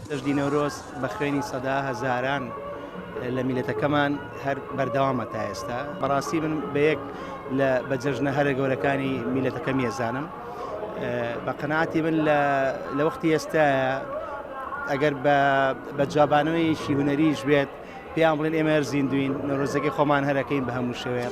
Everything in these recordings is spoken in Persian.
دەژنی نەورۆز بە خوێنی سەدا هەزاران لە میلەتەکەمان هەر بەردەوامە تا ئێستا. بەڕاستی من بە یەک بە جەژنە هەرە گەورەکانی میلەتەکەم ێزانم. بە قەناعەتی من لە وەختی ئێستایە ئەگەر بە جوابانەوەیشی هونەریش بێت پێیان بڵێن ئێمە هەر زیندوین نەورۆزەکەی خۆمان هەرەکەین بە هەموو شێوەیە.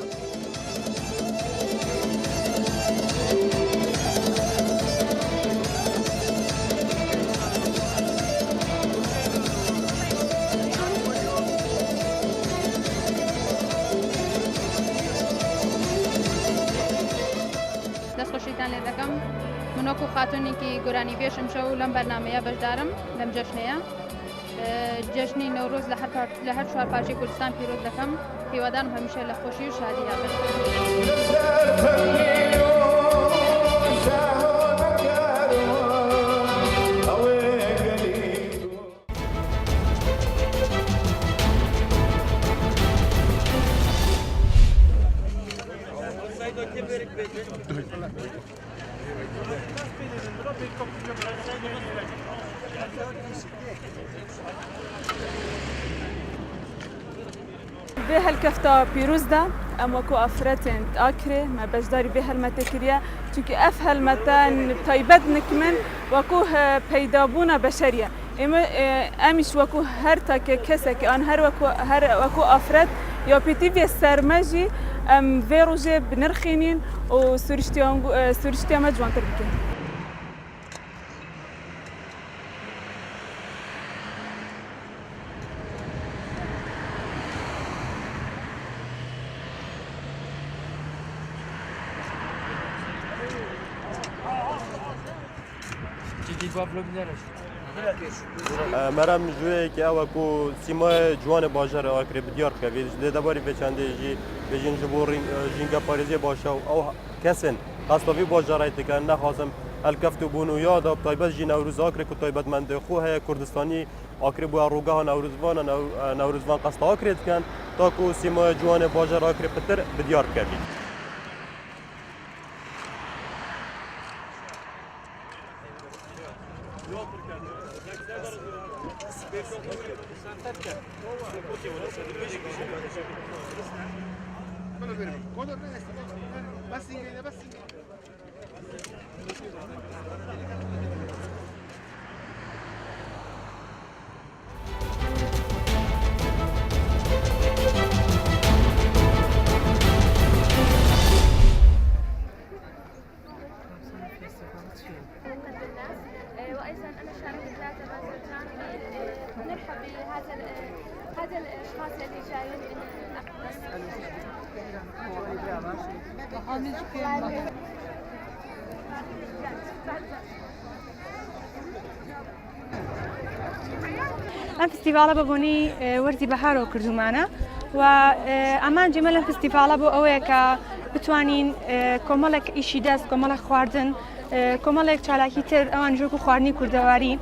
دەستخۆشیتان لێ دەکەم من وەکو خاتونێکی گۆرانی بێشم شەو لەم بەرنامەیە بەشدارم لەم جەژنەیە. جەژنی نەورۆز لە هەر چوار پارچەی کوردستان پیرۆز دەکەم. هیوادارم هەمیشە لە خۆشی و شادی هاتن. به هالكفتا بيروزدا ام وكو افرتن تاكري ما بجداري به هالمتكريا چونكي اف هالمتان طيبت نكمن وكو بيدابونا بشريه اما امش وكو هر تاك كسك ان هر وكو افرت يا بيتي سرمجي ام فيروجي بنرخينين وسورشتيان مجوان تربكين. مرام جوی که او کو سیما جوان باجر آکری بدیار که وی دباری بچنده جی بجین جبور جینگا پاریزی باشه او کسن قصدی باجرای تکن نخواستم الکفتو بونو یاد اب طیبت جی نوروز آکری که طیبت من دخو های کردستانی آکری بو روگاه نوروزوان قصد آکری تکن تا کو سیما جوان باجر آکری پتر بدیار که وايضا انا شاركت 3 مازوتان نرحب بهذا الاشخاص الذي جايين من اقدس. ام فستیوالا ببونی ورزی بهار و کردومانه و امان جمله فستیوالا بو اوه که بتوانین کمالک ایشی دست کمالک خواردن کمالک چالاکی تر آن جوکو خواردنی کردواری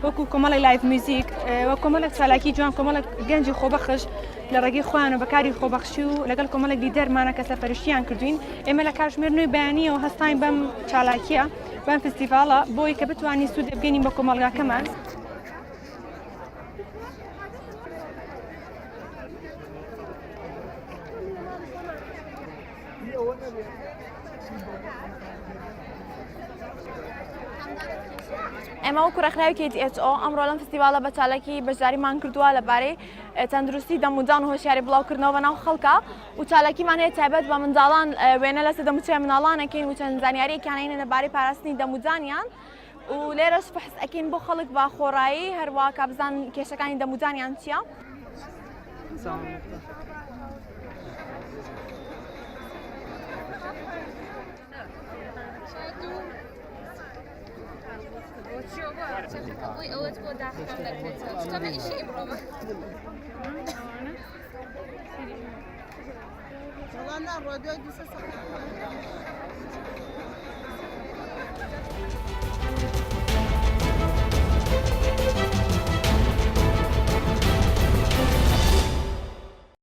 وکو کمالک لایف موزیک و کمالک چالاکی جوان کمالک گنجی خوبخش لرگی خوان و بکاری خوبخشی و لگل کمالک دیدر مانه که سفرشتیان کردوین اما لکارش مرنوی بیانی و هستاین بم چالاکیه بم فستیوالا بوی که بتوانی سود بگینیم با کمالگا کمان. ئێمە وەکو ڕێکخراوی KTHO ئەمڕۆ لەم فستیواڵە بە چالاکی بەشداریمان کردووە لەبارەی تەندروستی دەموجان و هۆشیاری بڵاوکردنەوە بەناو خەڵکە و چالاکیمان هەیە تایبەت بە منداڵان وێنە لەسەر دەموچێ مناڵانەکەین و چەند زانیاریەکیانین لەبارەی پاراستنی دەموجانیان و لێرەش بەحس ئەکەین بۆ خەڵک بە خۆڕایی هەروە کە بزان کێشەکانی دەموجانیان چییە. ابوي اول تكون داخل كاميرا طبعا شيء مروه والله انا الراديو دي